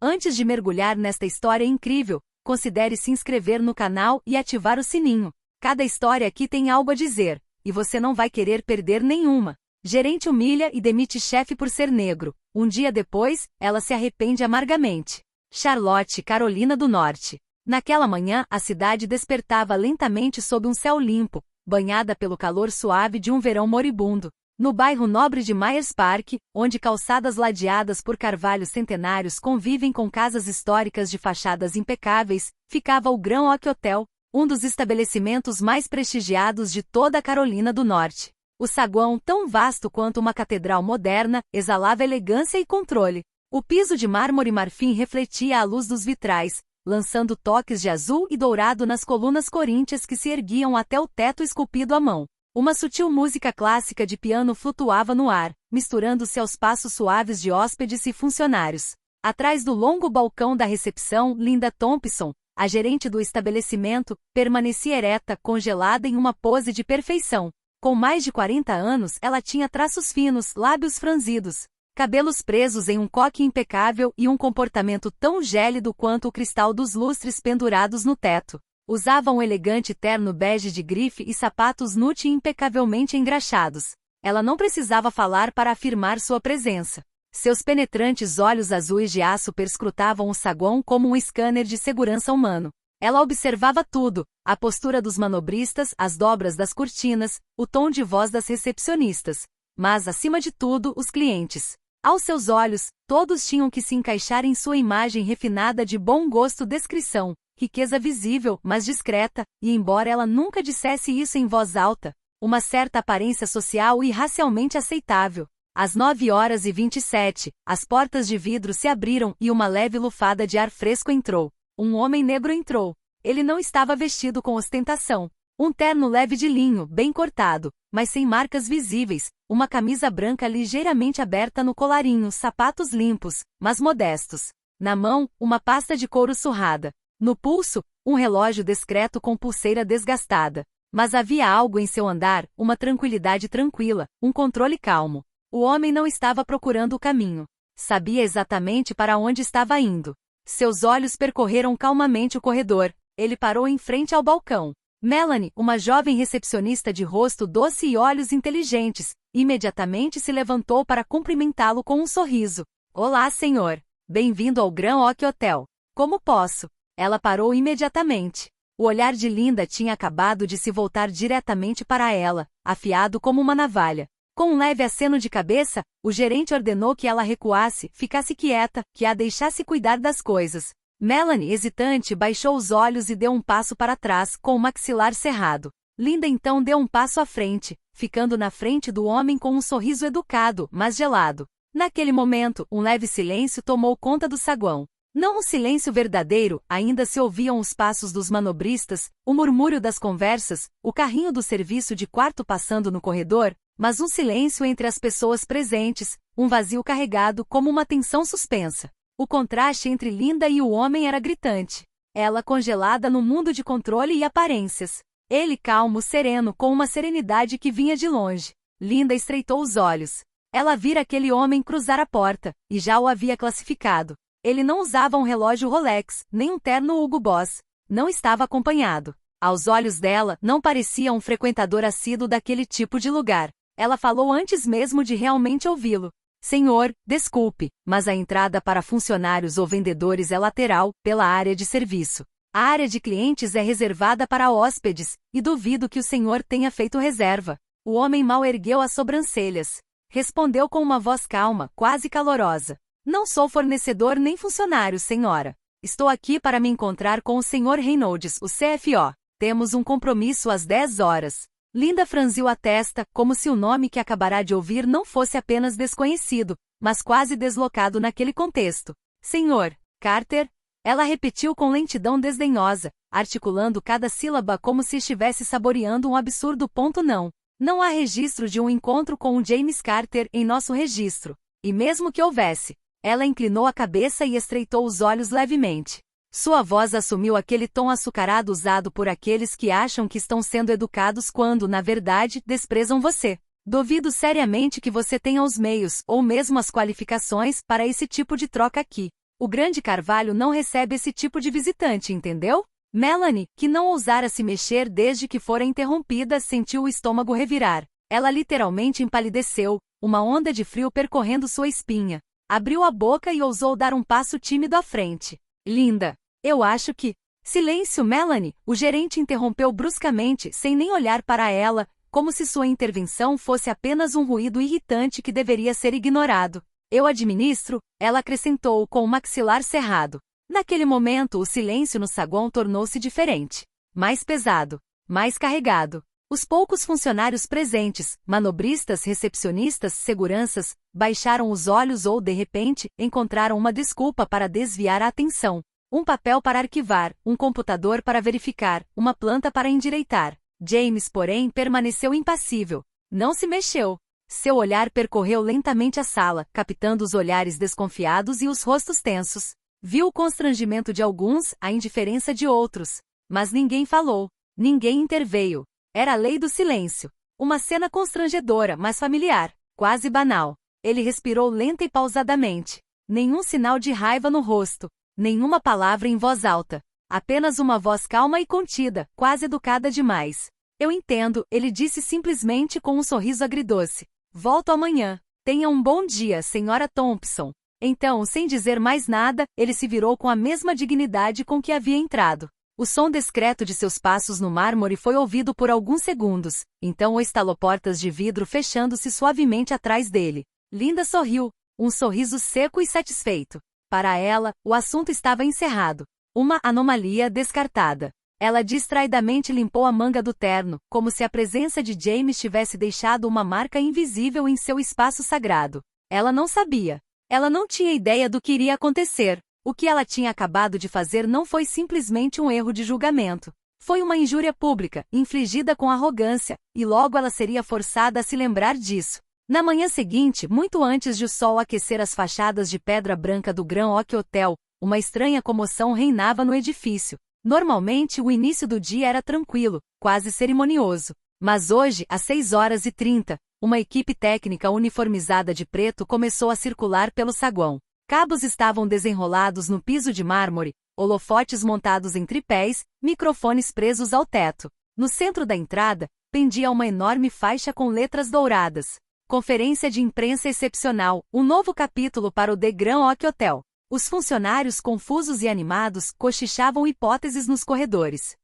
Antes de mergulhar nesta história incrível, considere se inscrever no canal e ativar o sininho. Cada história aqui tem algo a dizer, e você não vai querer perder nenhuma. Gerente humilha e demite chefe por ser negro. Um dia depois, ela se arrepende amargamente. Charlotte, Carolina do Norte. Naquela manhã, a cidade despertava lentamente sob um céu limpo, banhada pelo calor suave de um verão moribundo. No bairro nobre de Myers Park, onde calçadas ladeadas por carvalhos centenários convivem com casas históricas de fachadas impecáveis, ficava o Grand Oak Hotel, um dos estabelecimentos mais prestigiados de toda a Carolina do Norte. O saguão, tão vasto quanto uma catedral moderna, exalava elegância e controle. O piso de mármore marfim refletia a luz dos vitrais, lançando toques de azul e dourado nas colunas coríntias que se erguiam até o teto esculpido à mão. Uma sutil música clássica de piano flutuava no ar, misturando-se aos passos suaves de hóspedes e funcionários. Atrás do longo balcão da recepção, Linda Thompson, a gerente do estabelecimento, permanecia ereta, congelada em uma pose de perfeição. Com mais de 40 anos, ela tinha traços finos, lábios franzidos, cabelos presos em um coque impecável e um comportamento tão gélido quanto o cristal dos lustres pendurados no teto. Usava um elegante terno bege de grife e sapatos nude impecavelmente engraxados. Ela não precisava falar para afirmar sua presença. Seus penetrantes olhos azuis de aço perscrutavam o saguão como um scanner de segurança humano. Ela observava tudo, a postura dos manobristas, as dobras das cortinas, o tom de voz das recepcionistas. Mas, acima de tudo, os clientes. Aos seus olhos, todos tinham que se encaixar em sua imagem refinada de bom gosto descrição. Riqueza visível, mas discreta, e embora ela nunca dissesse isso em voz alta, uma certa aparência social e racialmente aceitável. Às 9h27, as portas de vidro se abriram e uma leve lufada de ar fresco entrou. Um homem negro entrou. Ele não estava vestido com ostentação. Um terno leve de linho, bem cortado, mas sem marcas visíveis, uma camisa branca ligeiramente aberta no colarinho, sapatos limpos, mas modestos. Na mão, uma pasta de couro surrada. No pulso, um relógio discreto com pulseira desgastada. Mas havia algo em seu andar, uma tranquilidade tranquila, um controle calmo. O homem não estava procurando o caminho. Sabia exatamente para onde estava indo. Seus olhos percorreram calmamente o corredor. Ele parou em frente ao balcão. Melanie, uma jovem recepcionista de rosto doce e olhos inteligentes, imediatamente se levantou para cumprimentá-lo com um sorriso. Olá, senhor. Bem-vindo ao Grand Oak Hotel. Como posso? Ela parou imediatamente. O olhar de Linda tinha acabado de se voltar diretamente para ela, afiado como uma navalha. Com um leve aceno de cabeça, o gerente ordenou que ela recuasse, ficasse quieta, que a deixasse cuidar das coisas. Melanie, hesitante, baixou os olhos e deu um passo para trás, com o maxilar cerrado. Linda então deu um passo à frente, ficando na frente do homem com um sorriso educado, mas gelado. Naquele momento, um leve silêncio tomou conta do saguão. Não um silêncio verdadeiro, ainda se ouviam os passos dos manobristas, o murmúrio das conversas, o carrinho do serviço de quarto passando no corredor, mas um silêncio entre as pessoas presentes, um vazio carregado como uma tensão suspensa. O contraste entre Linda e o homem era gritante. Ela congelada no mundo de controle e aparências. Ele calmo, sereno, com uma serenidade que vinha de longe. Linda estreitou os olhos. Ela vira aquele homem cruzar a porta, e já o havia classificado. Ele não usava um relógio Rolex, nem um terno Hugo Boss. Não estava acompanhado. Aos olhos dela, não parecia um frequentador assíduo daquele tipo de lugar. Ela falou antes mesmo de realmente ouvi-lo. Senhor, desculpe, mas a entrada para funcionários ou vendedores é lateral, pela área de serviço. A área de clientes é reservada para hóspedes, e duvido que o senhor tenha feito reserva. O homem mal ergueu as sobrancelhas. Respondeu com uma voz calma, quase calorosa. Não sou fornecedor nem funcionário, senhora. Estou aqui para me encontrar com o senhor Reynolds, o CFO. Temos um compromisso às 10 horas. Linda franziu a testa, como se o nome que acabará de ouvir não fosse apenas desconhecido, mas quase deslocado naquele contexto. Senhor Carter? Ela repetiu com lentidão desdenhosa, articulando cada sílaba como se estivesse saboreando um absurdo. Não. Não há registro de um encontro com o James Carter em nosso registro. E mesmo que houvesse, ela inclinou a cabeça e estreitou os olhos levemente. Sua voz assumiu aquele tom açucarado usado por aqueles que acham que estão sendo educados quando, na verdade, desprezam você. Duvido seriamente que você tenha os meios, ou mesmo as qualificações, para esse tipo de troca aqui. O grande Carvalho não recebe esse tipo de visitante, entendeu? Melanie, que não ousara se mexer desde que fora interrompida, sentiu o estômago revirar. Ela literalmente empalideceu, uma onda de frio percorrendo sua espinha. Abriu a boca e ousou dar um passo tímido à frente. Linda, eu acho que... Silêncio, Melanie! O gerente interrompeu bruscamente, sem nem olhar para ela, como se sua intervenção fosse apenas um ruído irritante que deveria ser ignorado. Eu administro, ela acrescentou com o maxilar cerrado. Naquele momento, o silêncio no saguão tornou-se diferente. Mais pesado. Mais carregado. Os poucos funcionários presentes, manobristas, recepcionistas, seguranças, baixaram os olhos ou, de repente, encontraram uma desculpa para desviar a atenção. Um papel para arquivar, um computador para verificar, uma planta para endireitar. James, porém, permaneceu impassível. Não se mexeu. Seu olhar percorreu lentamente a sala, captando os olhares desconfiados e os rostos tensos. Viu o constrangimento de alguns, a indiferença de outros. Mas ninguém falou. Ninguém interveio. Era a lei do silêncio. Uma cena constrangedora, mas familiar. Quase banal. Ele respirou lenta e pausadamente. Nenhum sinal de raiva no rosto. Nenhuma palavra em voz alta. Apenas uma voz calma e contida, quase educada demais. Eu entendo, ele disse simplesmente com um sorriso agridoce. Volto amanhã. Tenha um bom dia, Sra. Thompson. Então, sem dizer mais nada, ele se virou com a mesma dignidade com que havia entrado. O som discreto de seus passos no mármore foi ouvido por alguns segundos, então o estaloportas de vidro fechando-se suavemente atrás dele. Linda sorriu, um sorriso seco e satisfeito. Para ela, o assunto estava encerrado. Uma anomalia descartada. Ela distraidamente limpou a manga do terno, como se a presença de James tivesse deixado uma marca invisível em seu espaço sagrado. Ela não sabia. Ela não tinha ideia do que iria acontecer. O que ela tinha acabado de fazer não foi simplesmente um erro de julgamento. Foi uma injúria pública, infligida com arrogância, e logo ela seria forçada a se lembrar disso. Na manhã seguinte, muito antes de o sol aquecer as fachadas de pedra branca do Grand Oak Hotel, uma estranha comoção reinava no edifício. Normalmente, o início do dia era tranquilo, quase cerimonioso. Mas hoje, às 6h30, uma equipe técnica uniformizada de preto começou a circular pelo saguão. Cabos estavam desenrolados no piso de mármore, holofotes montados em tripés, microfones presos ao teto. No centro da entrada, pendia uma enorme faixa com letras douradas. Conferência de imprensa excepcional, um novo capítulo para o The Grand Oak Hotel. Os funcionários confusos e animados cochichavam hipóteses nos corredores.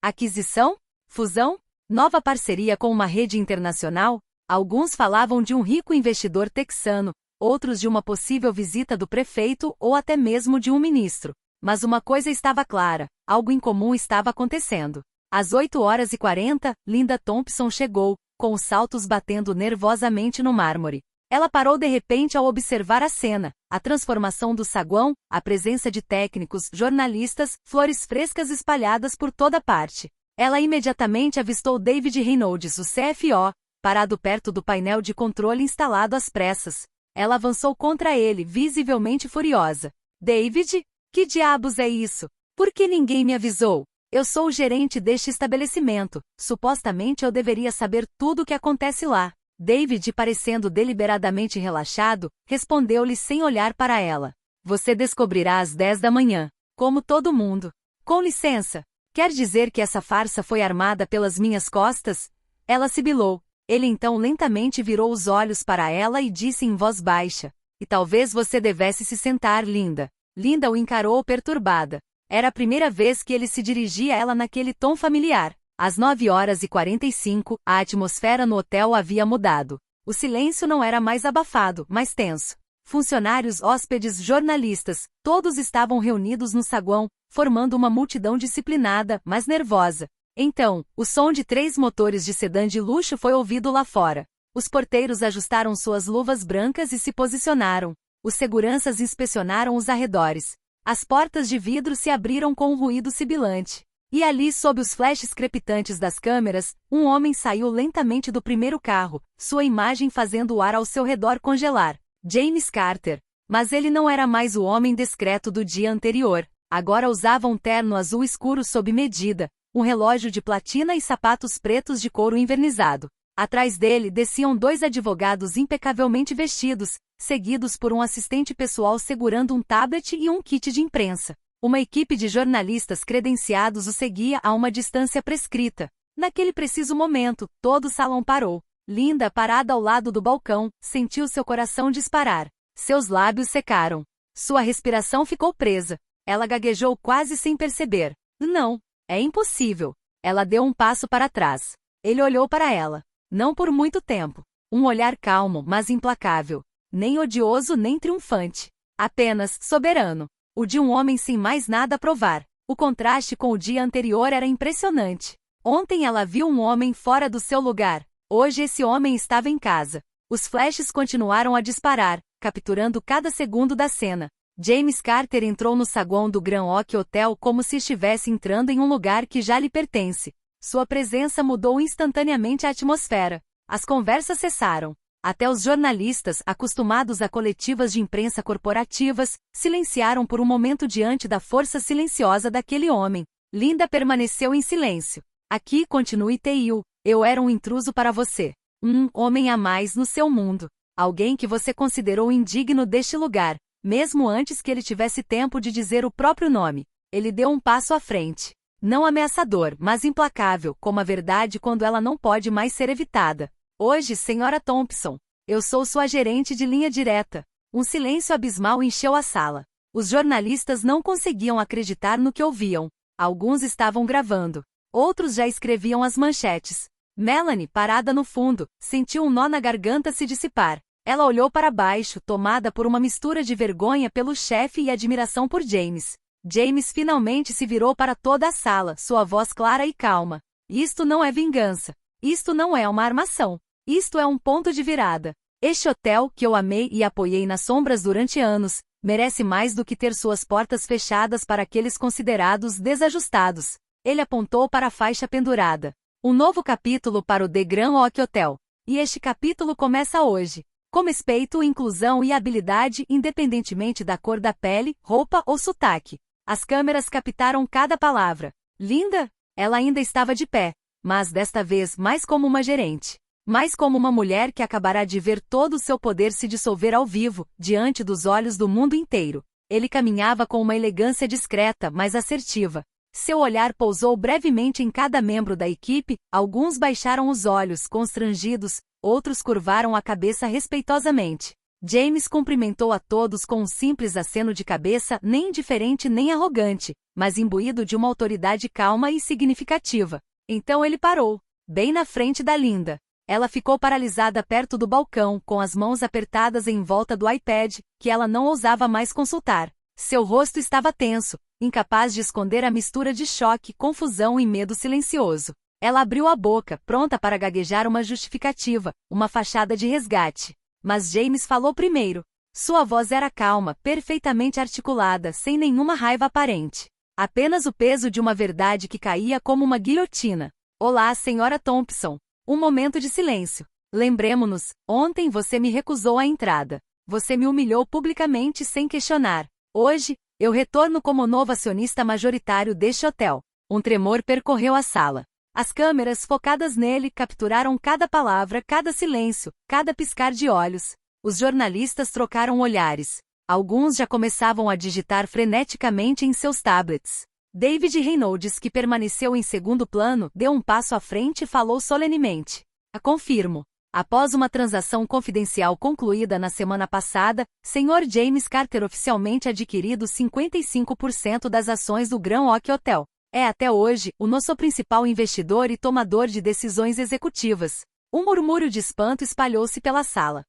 Aquisição? Fusão? Nova parceria com uma rede internacional? Alguns falavam de um rico investidor texano, outros de uma possível visita do prefeito ou até mesmo de um ministro. Mas uma coisa estava clara, algo incomum estava acontecendo. Às 8h40, Linda Thompson chegou, com os saltos batendo nervosamente no mármore. Ela parou de repente ao observar a cena, a transformação do saguão, a presença de técnicos, jornalistas, flores frescas espalhadas por toda parte. Ela imediatamente avistou David Reynolds, o CFO, parado perto do painel de controle instalado às pressas. Ela avançou contra ele, visivelmente furiosa. David? Que diabos é isso? Por que ninguém me avisou? Eu sou o gerente deste estabelecimento. Supostamente eu deveria saber tudo o que acontece lá. David, parecendo deliberadamente relaxado, respondeu-lhe sem olhar para ela. Você descobrirá às 10 da manhã. Como todo mundo. Com licença. Quer dizer que essa farsa foi armada pelas minhas costas? Ela sibilou. Ele então lentamente virou os olhos para ela e disse em voz baixa. E talvez você devesse se sentar, Linda. Linda o encarou perturbada. Era a primeira vez que ele se dirigia a ela naquele tom familiar. Às 9h45, a atmosfera no hotel havia mudado. O silêncio não era mais abafado, mas tenso. Funcionários, hóspedes, jornalistas, todos estavam reunidos no saguão, formando uma multidão disciplinada, mas nervosa. Então, o som de 3 motores de sedã de luxo foi ouvido lá fora. Os porteiros ajustaram suas luvas brancas e se posicionaram. Os seguranças inspecionaram os arredores. As portas de vidro se abriram com um ruído sibilante. E ali, sob os flashes crepitantes das câmeras, um homem saiu lentamente do primeiro carro, sua imagem fazendo o ar ao seu redor congelar. James Carter. Mas ele não era mais o homem discreto do dia anterior. Agora usava um terno azul escuro sob medida, um relógio de platina e sapatos pretos de couro envernizado. Atrás dele desciam 2 advogados impecavelmente vestidos, seguidos por um assistente pessoal segurando um tablet e um kit de imprensa. Uma equipe de jornalistas credenciados o seguia a uma distância prescrita. Naquele preciso momento, todo o salão parou. Linda, parada ao lado do balcão, sentiu seu coração disparar. Seus lábios secaram. Sua respiração ficou presa. Ela gaguejou quase sem perceber. Não, é impossível. Ela deu um passo para trás. Ele olhou para ela. Não por muito tempo. Um olhar calmo, mas implacável. Nem odioso nem triunfante. Apenas soberano. O de um homem sem mais nada a provar. O contraste com o dia anterior era impressionante. Ontem ela viu um homem fora do seu lugar. Hoje esse homem estava em casa. Os flashes continuaram a disparar, capturando cada segundo da cena. James Carter entrou no saguão do Grand Oak Hotel como se estivesse entrando em um lugar que já lhe pertence. Sua presença mudou instantaneamente a atmosfera. As conversas cessaram. Até os jornalistas, acostumados a coletivas de imprensa corporativas, silenciaram por um momento diante da força silenciosa daquele homem. Linda permaneceu em silêncio. Aqui continue Teil. Eu era um intruso para você. Um homem a mais no seu mundo. Alguém que você considerou indigno deste lugar, mesmo antes que ele tivesse tempo de dizer o próprio nome. Ele deu um passo à frente. Não ameaçador, mas implacável, como a verdade quando ela não pode mais ser evitada. Hoje, Sra. Thompson, eu sou sua gerente de linha direta. Um silêncio abismal encheu a sala. Os jornalistas não conseguiam acreditar no que ouviam. Alguns estavam gravando. Outros já escreviam as manchetes. Melanie, parada no fundo, sentiu um nó na garganta se dissipar. Ela olhou para baixo, tomada por uma mistura de vergonha pelo chefe e admiração por James. James finalmente se virou para toda a sala, sua voz clara e calma. Isto não é vingança. Isto não é uma armação. Isto é um ponto de virada. Este hotel, que eu amei e apoiei nas sombras durante anos, merece mais do que ter suas portas fechadas para aqueles considerados desajustados. Ele apontou para a faixa pendurada. Um novo capítulo para o The Grand Oak Hotel. E este capítulo começa hoje. Com respeito, inclusão e habilidade, independentemente da cor da pele, roupa ou sotaque. As câmeras captaram cada palavra. Linda? Ela ainda estava de pé, mas desta vez mais como uma gerente. Mais como uma mulher que acabará de ver todo o seu poder se dissolver ao vivo, diante dos olhos do mundo inteiro. Ele caminhava com uma elegância discreta, mas assertiva. Seu olhar pousou brevemente em cada membro da equipe, alguns baixaram os olhos, constrangidos, outros curvaram a cabeça respeitosamente. James cumprimentou a todos com um simples aceno de cabeça, nem indiferente nem arrogante, mas imbuído de uma autoridade calma e significativa. Então ele parou, bem na frente da Linda. Ela ficou paralisada perto do balcão, com as mãos apertadas em volta do iPad, que ela não ousava mais consultar. Seu rosto estava tenso, incapaz de esconder a mistura de choque, confusão e medo silencioso. Ela abriu a boca, pronta para gaguejar uma justificativa, uma fachada de resgate. Mas James falou primeiro. Sua voz era calma, perfeitamente articulada, sem nenhuma raiva aparente. Apenas o peso de uma verdade que caía como uma guilhotina. Olá, Sra. Thompson. Um momento de silêncio. Lembremo-nos, ontem você me recusou a entrada. Você me humilhou publicamente sem questionar. Hoje, eu retorno como novo acionista majoritário deste hotel. Um tremor percorreu a sala. As câmeras focadas nele capturaram cada palavra, cada silêncio, cada piscar de olhos. Os jornalistas trocaram olhares. Alguns já começavam a digitar freneticamente em seus tablets. David Reynolds, que permaneceu em segundo plano, deu um passo à frente e falou solenemente. Confirmo. Após uma transação confidencial concluída na semana passada, Sr. James Carter oficialmente adquirido 55% das ações do Grand Oak Hotel. É até hoje o nosso principal investidor e tomador de decisões executivas. Um murmúrio de espanto espalhou-se pela sala.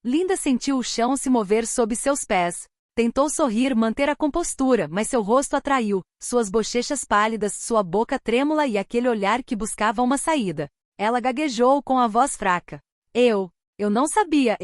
Linda sentiu o chão se mover sob seus pés. Tentou sorrir, manter a compostura, mas seu rosto atraiu, suas bochechas pálidas, sua boca trêmula e aquele olhar que buscava uma saída. Ela gaguejou com a voz fraca. Eu não sabia,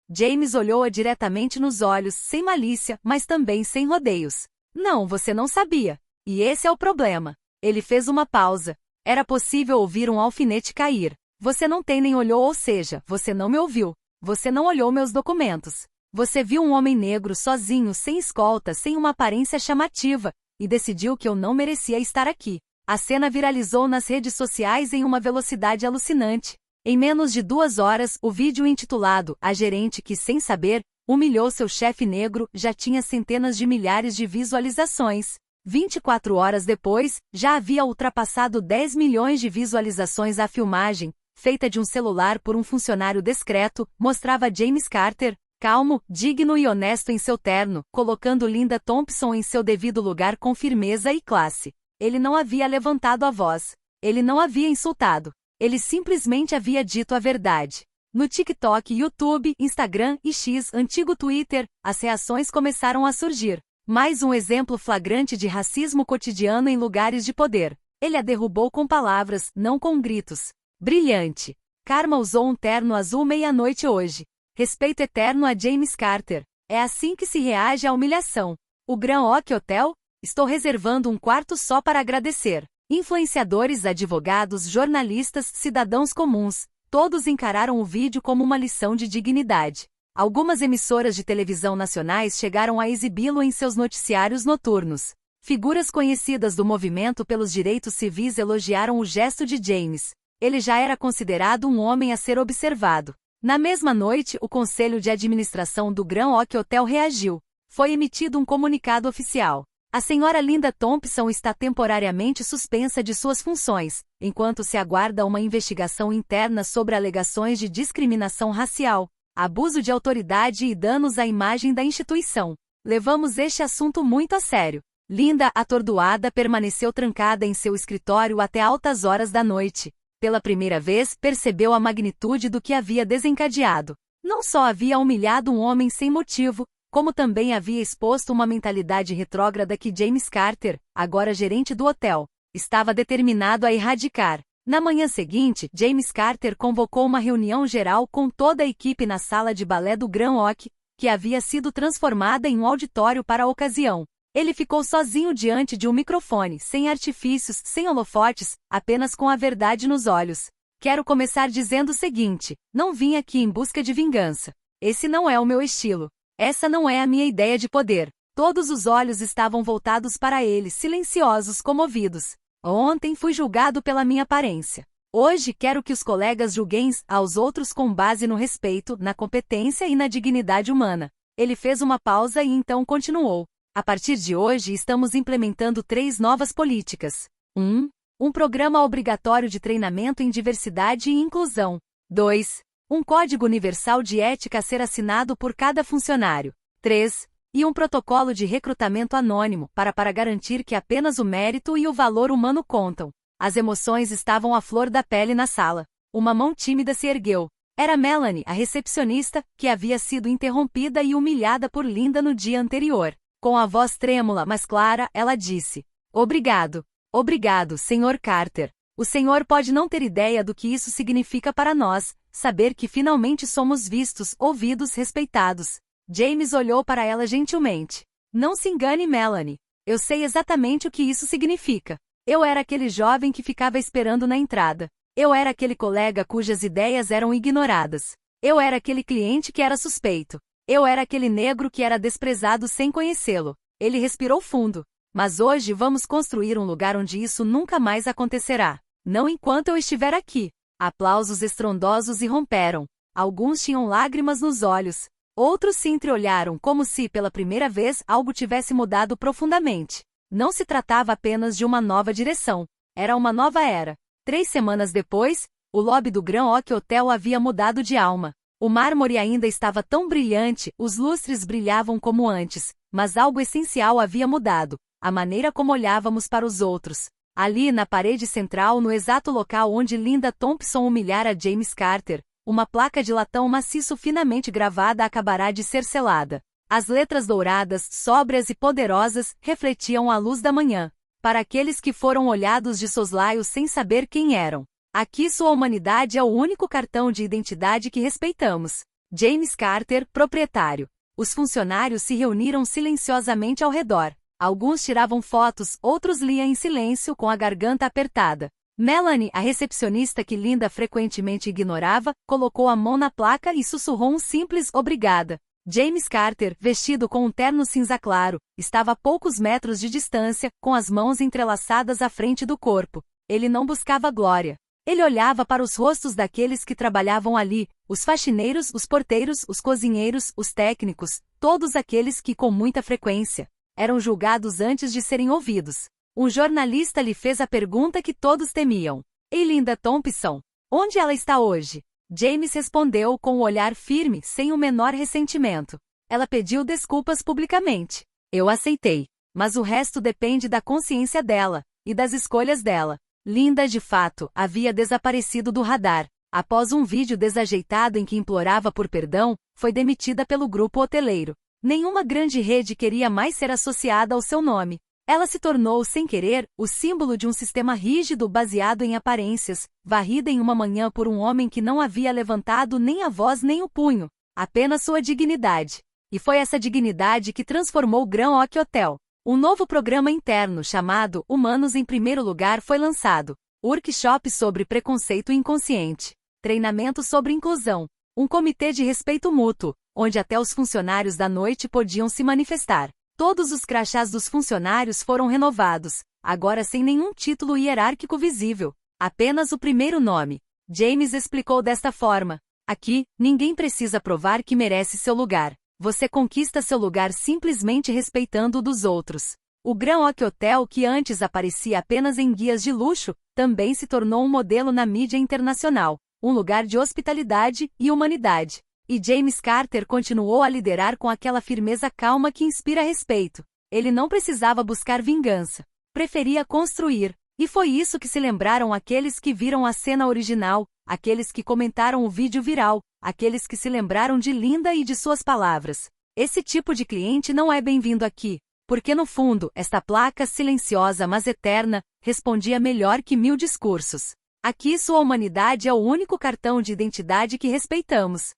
James olhou-a diretamente nos olhos, sem malícia, mas também sem rodeios. Não, você não sabia. E esse é o problema. Ele fez uma pausa. Era possível ouvir um alfinete cair. Você não tem nem olhou, ou seja, você não me ouviu. Você não olhou meus documentos. Você viu um homem negro sozinho, sem escolta, sem uma aparência chamativa, e decidiu que eu não merecia estar aqui. A cena viralizou nas redes sociais em uma velocidade alucinante. Em menos de 2 horas, o vídeo intitulado "A Gerente que, sem saber, humilhou seu chefe negro" já tinha centenas de milhares de visualizações. 24 horas depois, já havia ultrapassado 10 milhões de visualizações. A filmagem, feita de um celular por um funcionário discreto, mostrava James Carter, calmo, digno e honesto em seu terno, colocando Linda Thompson em seu devido lugar com firmeza e classe. Ele não havia levantado a voz. Ele não havia insultado. Ele simplesmente havia dito a verdade. No TikTok, YouTube, Instagram e X, antigo Twitter, as reações começaram a surgir. Mais um exemplo flagrante de racismo cotidiano em lugares de poder. Ele a derrubou com palavras, não com gritos. Brilhante. Karma usou um terno azul meia-noite hoje. Respeito eterno a James Carter. É assim que se reage à humilhação. O Grand Oak Hotel? Estou reservando um quarto só para agradecer. Influenciadores, advogados, jornalistas, cidadãos comuns, todos encararam o vídeo como uma lição de dignidade. Algumas emissoras de televisão nacionais chegaram a exibi-lo em seus noticiários noturnos. Figuras conhecidas do movimento pelos direitos civis elogiaram o gesto de James. Ele já era considerado um homem a ser observado. Na mesma noite, o Conselho de Administração do Grand Oak Hotel reagiu. Foi emitido um comunicado oficial. A senhora Linda Thompson está temporariamente suspensa de suas funções, enquanto se aguarda uma investigação interna sobre alegações de discriminação racial, abuso de autoridade e danos à imagem da instituição. Levamos este assunto muito a sério. Linda, atordoada, permaneceu trancada em seu escritório até altas horas da noite. Pela primeira vez, percebeu a magnitude do que havia desencadeado. Não só havia humilhado um homem sem motivo, como também havia exposto uma mentalidade retrógrada que James Carter, agora gerente do hotel, estava determinado a erradicar. Na manhã seguinte, James Carter convocou uma reunião geral com toda a equipe na sala de balé do Grand Oak, que havia sido transformada em um auditório para a ocasião. Ele ficou sozinho diante de um microfone, sem artifícios, sem holofotes, apenas com a verdade nos olhos. Quero começar dizendo o seguinte: não vim aqui em busca de vingança. Esse não é o meu estilo. Essa não é a minha ideia de poder. Todos os olhos estavam voltados para ele, silenciosos, comovidos. Ontem fui julgado pela minha aparência. Hoje quero que os colegas julguem aos outros com base no respeito, na competência e na dignidade humana. Ele fez uma pausa e então continuou. A partir de hoje estamos implementando 3 novas políticas. 1. Um programa obrigatório de treinamento em diversidade e inclusão. 2. Um código universal de ética a ser assinado por cada funcionário. 3. E um protocolo de recrutamento anônimo, para garantir que apenas o mérito e o valor humano contam. As emoções estavam à flor da pele na sala. Uma mão tímida se ergueu. Era Melanie, a recepcionista, que havia sido interrompida e humilhada por Linda no dia anterior. Com a voz trêmula, mas clara, ela disse: "Obrigado. Obrigado, Sr. Carter. O senhor pode não ter ideia do que isso significa para nós, saber que finalmente somos vistos, ouvidos, respeitados." James olhou para ela gentilmente. "Não se engane, Melanie. Eu sei exatamente o que isso significa. Eu era aquele jovem que ficava esperando na entrada. Eu era aquele colega cujas ideias eram ignoradas. Eu era aquele cliente que era suspeito. Eu era aquele negro que era desprezado sem conhecê-lo." Ele respirou fundo. "Mas hoje vamos construir um lugar onde isso nunca mais acontecerá. Não enquanto eu estiver aqui." Aplausos estrondosos irromperam. Alguns tinham lágrimas nos olhos. Outros se entreolharam como se, pela primeira vez, algo tivesse mudado profundamente. Não se tratava apenas de uma nova direção. Era uma nova era. 3 semanas depois, o lobby do Grand Oak Hotel havia mudado de alma. O mármore ainda estava tão brilhante, os lustres brilhavam como antes, mas algo essencial havia mudado: a maneira como olhávamos para os outros. Ali na parede central, no exato local onde Linda Thompson humilhara James Carter, uma placa de latão maciço finamente gravada acabará de ser selada. As letras douradas, sóbrias e poderosas, refletiam a luz da manhã. Para aqueles que foram olhados de soslaio sem saber quem eram. Aqui sua humanidade é o único cartão de identidade que respeitamos. James Carter, proprietário. Os funcionários se reuniram silenciosamente ao redor. Alguns tiravam fotos, outros liam em silêncio com a garganta apertada. Melanie, a recepcionista que Linda frequentemente ignorava, colocou a mão na placa e sussurrou um simples "obrigada." James Carter, vestido com um terno cinza claro, estava a poucos metros de distância, com as mãos entrelaçadas à frente do corpo. Ele não buscava glória. Ele olhava para os rostos daqueles que trabalhavam ali, os faxineiros, os porteiros, os cozinheiros, os técnicos, todos aqueles que, com muita frequência, eram julgados antes de serem ouvidos. Um jornalista lhe fez a pergunta que todos temiam. "E Linda Thompson? Onde ela está hoje?" James respondeu com um olhar firme, sem o menor ressentimento. "Ela pediu desculpas publicamente. Eu aceitei. Mas o resto depende da consciência dela, e das escolhas dela." Linda, de fato, havia desaparecido do radar. Após um vídeo desajeitado em que implorava por perdão, foi demitida pelo grupo hoteleiro. Nenhuma grande rede queria mais ser associada ao seu nome. Ela se tornou, sem querer, o símbolo de um sistema rígido baseado em aparências, varrida em uma manhã por um homem que não havia levantado nem a voz nem o punho, apenas sua dignidade. E foi essa dignidade que transformou o Grand Oak Hotel. Um novo programa interno chamado Humanos em Primeiro Lugar foi lançado. Workshop sobre preconceito inconsciente. Treinamento sobre inclusão. Um comitê de respeito mútuo, onde até os funcionários da noite podiam se manifestar. Todos os crachás dos funcionários foram renovados, agora sem nenhum título hierárquico visível. Apenas o primeiro nome. James explicou desta forma: "Aqui, ninguém precisa provar que merece seu lugar. Você conquista seu lugar simplesmente respeitando o dos outros." O Grand Oak Hotel, que antes aparecia apenas em guias de luxo, também se tornou um modelo na mídia internacional, um lugar de hospitalidade e humanidade. E James Carter continuou a liderar com aquela firmeza calma que inspira respeito. Ele não precisava buscar vingança. Preferia construir. E foi isso que se lembraram aqueles que viram a cena original, aqueles que comentaram o vídeo viral, aqueles que se lembraram de Linda e de suas palavras. Esse tipo de cliente não é bem-vindo aqui, porque no fundo, esta placa silenciosa mas eterna, respondia melhor que 1000 discursos. Aqui sua humanidade é o único cartão de identidade que respeitamos.